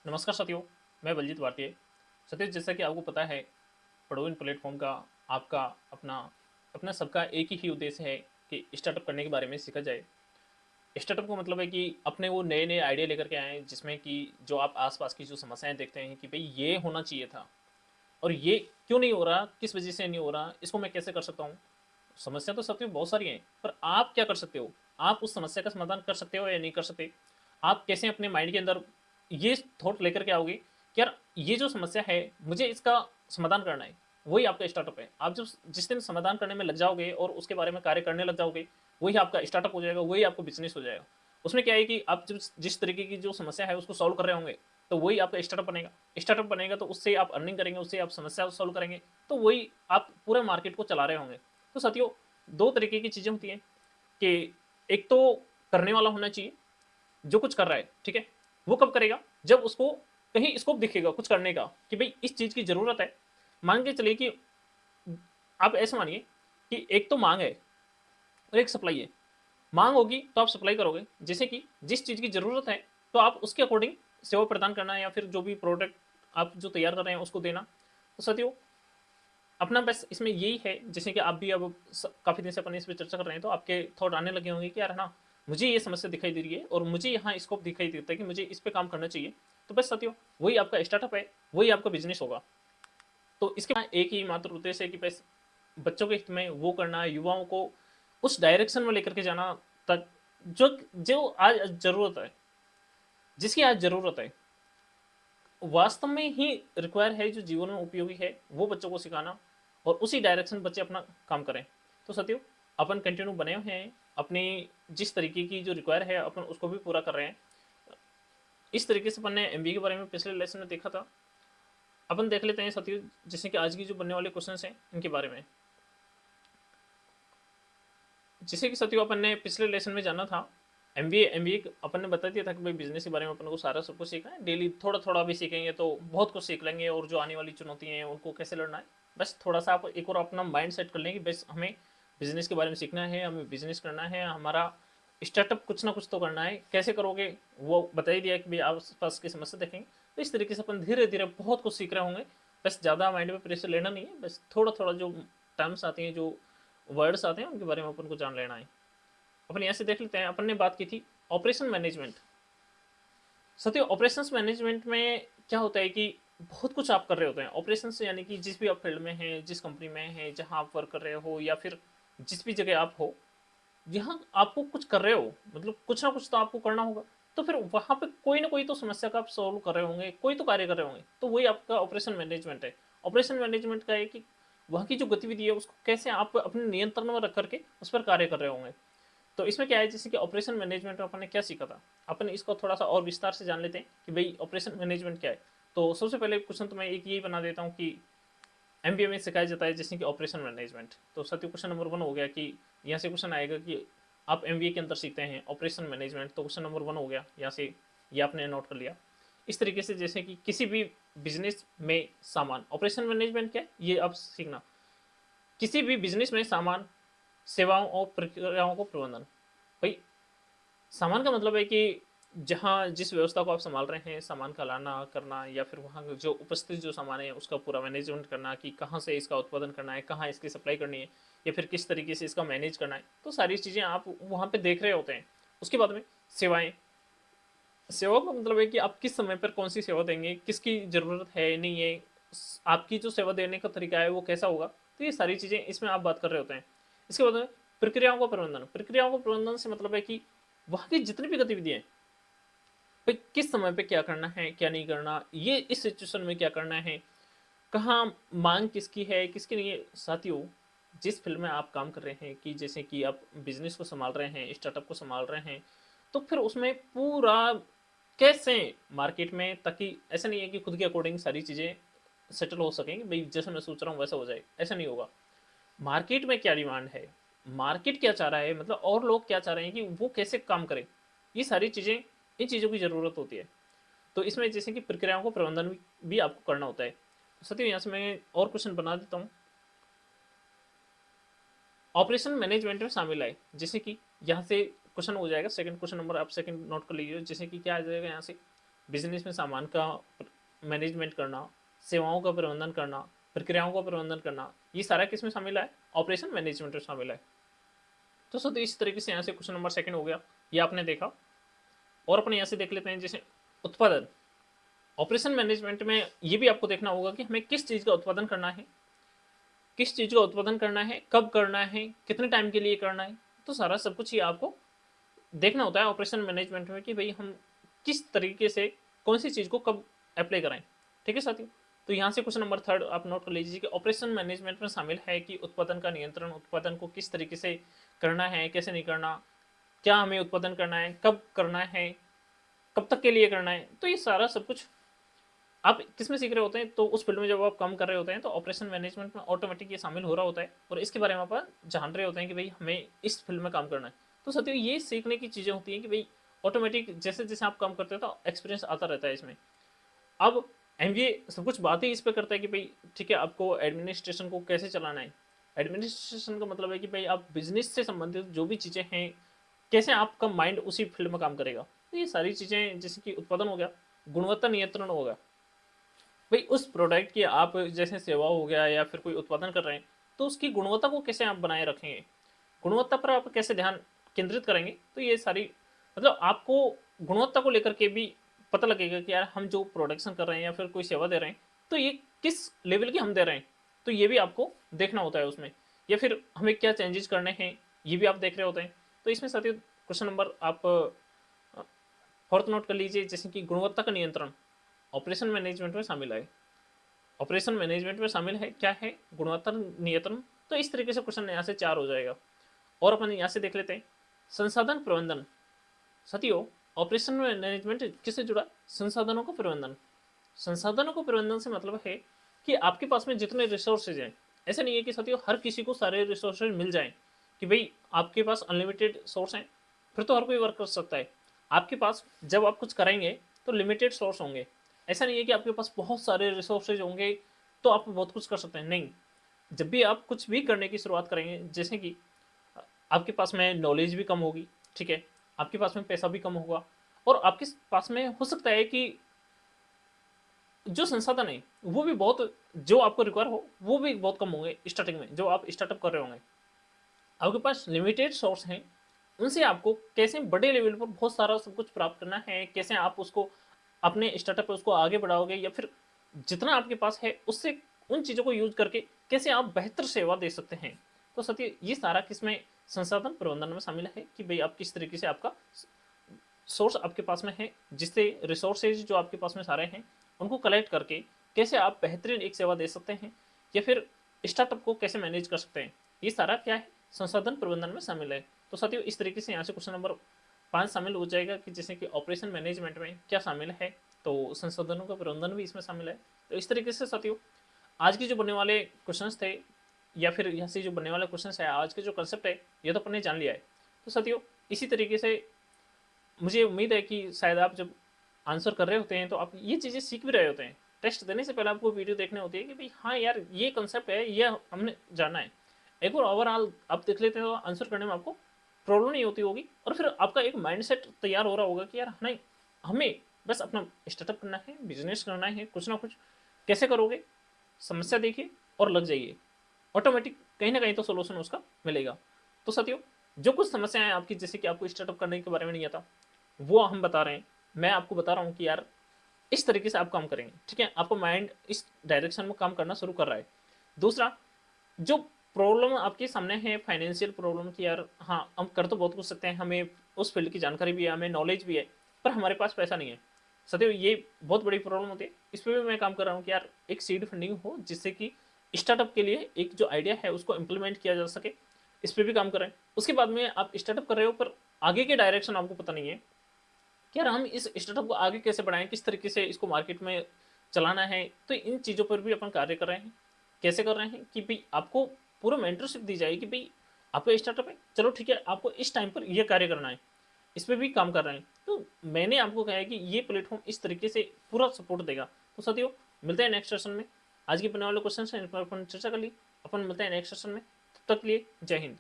नमस्कार साथियों, मैं बलजीत भारतीय। साथियों, जैसा कि आपको पता है, पड़ोइन प्लेटफॉर्म का आपका अपना अपना सबका एक ही उद्देश्य है कि स्टार्टअप करने के बारे में सीखा जाए। स्टार्टअप का मतलब है कि अपने वो नए नए आइडिया लेकर के आएँ, जिसमें कि जो आप आसपास की जो समस्याएं देखते हैं कि भाई ये होना चाहिए था और ये क्यों नहीं हो रहा, किस वजह से नहीं हो रहा, इसको मैं कैसे कर सकता हूँ। समस्या तो साथियों बहुत सारी हैं, पर आप क्या कर सकते हो? आप उस समस्या का समाधान कर सकते हो या नहीं कर सकते? आप कैसे अपने माइंड के अंदर ये थॉट लेकर के आओगे कि यार ये जो समस्या है, मुझे इसका समाधान करना है। वही आपका स्टार्टअप है। आप जब जिस दिन समाधान करने में लग जाओगे और उसके बारे में कार्य करने लग जाओगे, वही आपका स्टार्टअप हो जाएगा, वही आपका बिजनेस हो जाएगा। उसमें क्या है कि आप जब जिस तरीके की जो समस्या है उसको सॉल्व कर रहे होंगे, तो वही आपका स्टार्टअप बनेगा। स्टार्टअप बनेगा तो उससे आप अर्निंग करेंगे, उससे आप समस्या सॉल्व करेंगे, तो वही आप पूरे मार्केट को चला रहे होंगे। तो साथियों, दो तरीके की चीजें होती हैं कि एक तो करने वाला होना चाहिए जो कुछ कर रहा है, ठीक है। वो कब करेगा? जब उसको कहीं स्कोप दिखेगा कुछ करने का कि भाई इस चीज की जरूरत है। मान के चलिए कि आप ऐसे मानिए कि एक तो मांग है और एक सप्लाई है। मांग होगी तो आप सप्लाई करोगे, जैसे कि जिस चीज की जरूरत है तो आप उसके अकॉर्डिंग सेवा प्रदान करना है, या फिर जो भी प्रोडक्ट आप जो तैयार कर रहे हैं उसको देना। तो साथियों, अपना बस इसमें यही है, जैसे कि आप भी अब काफी दिन से अपन इस पर चर्चा कर रहे हैं, तो आपके थॉट आने लगे होंगे कि यार ना, मुझे ये समस्या दिखाई दे रही है और मुझे यहाँ स्कोप दिखाई देता है कि मुझे इस पे काम करना चाहिए। तो बस साथियों, वही आपका स्टार्टअप है, वही आपका बिजनेस होगा। तो इसके बाद एक ही मात्र उद्देश्य है कि बस बच्चों के हित में वो करना है, युवाओं को उस डायरेक्शन में लेकर के जाना तक जो जो आज जरूरत है, जिसकी आज जरूरत है, वास्तव में ही रिक्वायर है, जो जीवन में उपयोगी है, वो बच्चों को सिखाना, और उसी डायरेक्शन बच्चे अपना काम करें। तो साथियों, अपन कंटिन्यू बने हुए हैं अपनी जिस तरीके की जो रिक्वायर है, अपन उसको भी पूरा कर रहे हैं। इस तरीके से अपन ने एमबीए के बारे में पिछले लेसन में देखा था। अपन देख लेते हैं साथियों, जैसे कि आज की जो बनने वाले क्वेश्चन हैं इनके बारे में। जैसे कि साथियों, अपन ने पिछले लेसन में जाना था एमबीए। एमबीए अपन ने बता दिया था कि भाई बिजनेस के बारे में अपन को सारा सब कुछ सीखना है। डेली थोड़ा थोड़ा भी सीखेंगे तो बहुत कुछ सीख लेंगे, और जो आने वाली चुनौतियां हैं उनको कैसे लड़ना है, बस थोड़ा सा आप एक और अपना माइंड सेट कर लेंगे। बस हमें बिजनेस के बारे में सीखना है, हमें बिजनेस करना है, हमारा स्टार्टअप कुछ ना कुछ तो करना है। कैसे करोगे वो बता ही दिया कि भाई आस पास की समस्या देखेंगे। तो इस तरीके से अपन धीरे धीरे बहुत कुछ सीख रहे होंगे। बस ज़्यादा माइंड में प्रेशर लेना नहीं है, बस थोड़ा थोड़ा जो टर्म्स आती हैं, जो वर्ड्स आते हैं, उनके बारे में अपन को जान लेना है। अपन यहाँ से देख लेते हैं, अपन ने बात की थी ऑपरेशन मैनेजमेंट। सत्य, ऑपरेशंस मैनेजमेंट में क्या होता है कि बहुत कुछ आप कर रहे होते हैं ऑपरेशंस, यानी कि जिस भी आप फील्ड में हैं, जिस कंपनी में हैं, जहां आप वर्क कर रहे हो, या फिर जिस भी जगह आप हो, यहाँ आपको कुछ कर रहे हो, मतलब कुछ ना कुछ तो आपको करना होगा। तो फिर वहां पे कोई ना कोई तो समस्या का आप सॉल्व कर रहे होंगे, कोई तो कार्य कर रहे होंगे, तो वही आपका ऑपरेशन मैनेजमेंट है। ऑपरेशन मैनेजमेंट का है कि वहाँ की जो गतिविधि है उसको कैसे आप अपने नियंत्रण में रख करके उस पर कार्य कर रहे होंगे। तो इसमें क्या है, जैसे कि ऑपरेशन मैनेजमेंट में अपन ने क्या सीखा था, अपन इसको थोड़ा सा और विस्तार से जान लेते हैं कि भाई ऑपरेशन मैनेजमेंट क्या है। तो सबसे पहले क्वेश्चन तो मैं एक यही बना देता हूँ कि एमबीए में सिखाया जाता है जैसे कि ऑपरेशन मैनेजमेंट। तो सत्य, क्वेश्चन नंबर 1 हो गया कि यहाँ से क्वेश्चन आएगा कि आप एमबीए के अंदर सीखते हैं ऑपरेशन मैनेजमेंट। तो क्वेश्चन नंबर 1 हो गया, यहाँ से ये आपने नोट कर लिया। इस तरीके से जैसे कि किसी भी बिजनेस में सामान, ऑपरेशन मैनेजमेंट क्या है ये आप सीखना। किसी भी बिजनेस में सामान, सेवाओं और प्रक्रियाओं को प्रबंधन। भाई, सामान का मतलब है कि जहाँ जिस व्यवस्था को आप संभाल रहे हैं, सामान का लाना करना, या फिर वहाँ जो उपस्थित जो सामान है उसका पूरा मैनेजमेंट करना, कि कहाँ से इसका उत्पादन करना है, कहाँ इसकी सप्लाई करनी है, या फिर किस तरीके से इसका मैनेज करना है, तो सारी चीज़ें आप वहाँ पे देख रहे होते हैं। उसके बाद में सेवाएं। सेवा का मतलब है कि आप किस समय पर कौन सी सेवा देंगे, किसकी ज़रूरत है नहीं है, आपकी जो सेवा देने का तरीका है वो कैसा होगा। तो ये सारी चीज़ें इसमें आप बात कर रहे होते हैं। इसके बाद में प्रक्रियाओं का प्रबंधन। प्रक्रियाओं का प्रबंधन से मतलब है कि वहाँ की जितनी भी गतिविधियाँ हैं, भाई किस समय पे क्या करना है, क्या नहीं करना, ये इस सिचुएशन में क्या करना है, कहाँ मांग किसकी है, किसकी नहीं है। साथियों, जिस फील्ड में आप काम कर रहे हैं, कि जैसे कि आप बिजनेस को संभाल रहे हैं, स्टार्टअप को संभाल रहे हैं, तो फिर उसमें पूरा कैसे मार्केट में, ताकि ऐसा नहीं है कि खुद के अकॉर्डिंग सारी चीज़ें सेटल हो सकेंगी, भाई जैसे मैं सोच रहा हूँ वैसा हो जाए, ऐसा नहीं होगा। मार्केट में क्या डिमांड है, मार्केट क्या चाह रहा है, मतलब और लोग क्या चाह रहे हैं कि वो कैसे काम करें, ये सारी चीज़ें, इन चीज़ों की ज़रूरत होती है। तो इसमें जैसे कि प्रक्रियाओं को प्रबंधन भी आपको करना होता है। तो सत्य, यहाँ से मैं और क्वेश्चन बना देता हूँ। ऑपरेशन मैनेजमेंट में शामिल है, जैसे कि यहाँ से क्वेश्चन हो जाएगा, सेकंड क्वेश्चन नंबर आप सेकंड नोट कर लीजिए, जैसे कि क्या आ जाएगा यहाँ से बिजनेस में सामान का मैनेजमेंट करना, सेवाओं का प्रबंधन करना, प्रक्रियाओं का प्रबंधन करना, ये सारा किस में शामिल है? ऑपरेशन मैनेजमेंट में शामिल है। तो सर इस तरीके से यहाँ से क्वेश्चन नंबर सेकंड हो गया, ये आपने देखा। और अपने यहाँ से देख लेते हैं जैसे उत्पादन। ऑपरेशन मैनेजमेंट में ये भी आपको देखना होगा कि हमें किस चीज़ का उत्पादन करना है, किस चीज़ का उत्पादन करना है, कब करना है, कितने टाइम के लिए करना है। तो सारा सब कुछ ही आपको देखना होता है ऑपरेशन मैनेजमेंट में कि भाई हम किस तरीके से कौन सी चीज़ को कब अप्लाई कराएं। ठीक है साथियों, तो यहाँ से क्वेश्चन नंबर थर्ड आप नोट कर लीजिए कि ऑपरेशन मैनेजमेंट में शामिल है कि उत्पादन का नियंत्रण, उत्पादन को किस तरीके से करना है, कैसे नहीं करना, क्या हमें उत्पादन करना है, कब करना है, कब तक के लिए करना है। तो ये सारा सब कुछ आप किस में सीख रहे होते हैं? तो उस फील्ड में जब आप काम कर रहे होते हैं तो ऑपरेशन मैनेजमेंट में ऑटोमेटिक ये शामिल हो रहा होता है और इसके बारे में आप जान रहे होते हैं कि भाई हमें इस फील्ड में काम करना है। तो साथियों ये सीखने की चीज़ें होती हैं कि भाई ऑटोमेटिक जैसे जैसे आप काम करते हैं तो एक्सपीरियंस आता रहता है इसमें। अब एमबीए सब कुछ बात ही इस पर करता है कि भाई ठीक है, आपको एडमिनिस्ट्रेशन को कैसे चलाना है। एडमिनिस्ट्रेशन का मतलब है कि भाई आप बिजनेस से संबंधित जो भी चीज़ें हैं, कैसे आपका माइंड उसी फील्ड में काम करेगा। तो ये सारी चीज़ें जैसे कि उत्पादन हो गया, गुणवत्ता नियंत्रण हो गया, भाई उस प्रोडक्ट की आप जैसे सेवा हो गया या फिर कोई उत्पादन कर रहे हैं तो उसकी गुणवत्ता को कैसे आप बनाए रखेंगे, गुणवत्ता पर आप कैसे ध्यान केंद्रित करेंगे। तो ये सारी मतलब आपको गुणवत्ता को लेकर के भी पता लगेगा कि यार हम जो प्रोडक्शन कर रहे हैं या फिर कोई सेवा दे रहे हैं तो ये किस लेवल की हम दे रहे हैं। तो ये भी आपको देखना होता है उसमें, या फिर हमें क्या चेंजेस करने हैं ये भी आप देख रहे होते हैं। तो इसमें साथियों क्वेश्चन नंबर आप फोर्थ नोट कर लीजिए जैसे कि गुणवत्ता का नियंत्रण ऑपरेशन मैनेजमेंट में शामिल है। ऑपरेशन मैनेजमेंट में शामिल है क्या है? गुणवत्ता नियंत्रण। तो इस तरीके से क्वेश्चन यहाँ से 4 हो जाएगा। और अपन यहाँ से देख लेते हैं संसाधन प्रबंधन। साथियों ऑपरेशन मैनेजमेंट किससे जुड़ा? संसाधनों का प्रबंधन। संसाधनों को प्रबंधन से मतलब है कि आपके पास में जितने रिसोर्सेज हैं, ऐसा नहीं है कि साथियों हर किसी को सारे रिसोर्सेज मिल जाएं कि भाई आपके पास अनलिमिटेड सोर्स हैं, फिर तो हर कोई वर्क कर सकता है। आपके पास जब आप कुछ करेंगे तो लिमिटेड सोर्स होंगे। ऐसा नहीं है कि आपके पास बहुत सारे रिसोर्सेज होंगे तो आप बहुत कुछ कर सकते हैं, नहीं। जब भी आप कुछ भी करने की शुरुआत करेंगे, जैसे कि आपके पास में नॉलेज भी कम होगी, ठीक है, आपके पास में पैसा भी कम होगा, और आपके पास में हो सकता है कि जो संसाधन है वो भी बहुत, जो आपको रिक्वायर हो वो भी बहुत कम होंगे स्टार्टिंग में जब आप स्टार्टअप कर रहे होंगे। आपके पास लिमिटेड सोर्स हैं, उनसे आपको कैसे बड़े लेवल पर बहुत सारा सब कुछ प्राप्त करना है, कैसे आप उसको अपने स्टार्टअप पर उसको आगे बढ़ाओगे, या फिर जितना आपके पास है उससे उन चीज़ों को यूज करके कैसे आप बेहतर सेवा दे सकते हैं। तो सत्य ये सारा किसमें? संसाधन प्रबंधन में शामिल है कि भाई आप किस तरीके से आपका सोर्स आपके पास में है, जिससे रिसोर्सेज जो आपके पास में सारे हैं उनको कलेक्ट करके कैसे आप बेहतरीन एक सेवा दे सकते हैं, या फिर स्टार्टअप को कैसे मैनेज कर सकते हैं। ये सारा क्या है? संसाधन प्रबंधन में शामिल है। तो साथियों इस तरीके से यहाँ से क्वेश्चन नंबर 5 शामिल हो जाएगा कि जैसे कि ऑपरेशन मैनेजमेंट में क्या शामिल है, तो संसाधनों का प्रबंधन भी इसमें शामिल है। तो इस तरीके से साथियों आज के जो बनने वाले क्वेश्चंस थे, या फिर यहाँ से जो बनने वाले क्वेश्चंस है, आज के जो कंसेप्ट है ये तो अपन ने जान लिया है। तो साथियों इसी तरीके से मुझे उम्मीद है कि शायद आप जब आंसर कर रहे होते हैं तो आप ये चीज़ें सीख भी रहे होते हैं। टेस्ट देने से पहले आपको वीडियो देखने होती है कि भाई हाँ यार ये कंसेप्ट है, ये हमने जाना है। एक बार ओवरऑल आप देख लेते हैं तो आंसर करने में आपको प्रॉब्लम नहीं होती होगी, और फिर आपका एक माइंडसेट तैयार हो रहा होगा कि यार नहीं, हमें बस अपना स्टार्टअप करना है, बिजनेस करना है, कुछ ना कुछ कैसे करोगे, समस्या देखिए और लग जाइए, ऑटोमेटिक कहीं ना कहीं तो सोल्यूशन उसका मिलेगा। तो साथियों जो कुछ समस्याएं आपकी, जैसे कि आपको स्टार्टअप करने के बारे में नहीं आता, वो हम बता रहे हैं, मैं आपको बता रहा हूँ कि यार इस तरीके से आप काम करेंगे, ठीक है, आपका माइंड इस डायरेक्शन में काम करना शुरू कर रहा है। दूसरा, जो प्रॉब्लम आपके सामने है फाइनेंशियल प्रॉब्लम की, यार हाँ हम कर तो बहुत कुछ सकते हैं, हमें उस फील्ड की जानकारी भी है, हमें नॉलेज भी है, पर हमारे पास पैसा नहीं है। सदैव ये बहुत बड़ी प्रॉब्लम होती है। इस पर भी मैं काम कर रहा हूँ कि यार एक सीड फंडिंग हो जिससे कि स्टार्टअप के लिए एक जो आइडिया है उसको इम्प्लीमेंट किया जा सके, इस पर भी काम कर रहे हैं। उसके बाद में आप स्टार्टअप कर रहे हो पर आगे के डायरेक्शन आपको पता नहीं है कि यार हम इस स्टार्टअप को आगे कैसे बढ़ाएं, किस तरीके से इसको मार्केट में चलाना है। तो इन चीज़ों पर भी अपन कार्य कर रहे हैं। कैसे कर रहे हैं कि भाई आपको पूरा मेंटरशिप दी जाए कि भाई आपका स्टार्टअप है, चलो ठीक है, आपको इस टाइम पर यह कार्य करना है, इस पर भी काम कर रहे हैं। तो मैंने आपको कहा है कि ये प्लेटफॉर्म इस तरीके से पूरा सपोर्ट देगा। तो साथियों मिलते हैं नेक्स्ट सेशन में। आज के बनने वाले क्वेश्चन से इन पर अपन चर्चा कर ली, अपन मिलते हैं नेक्स्ट सेशन में। तब तक के लिए जय हिंद।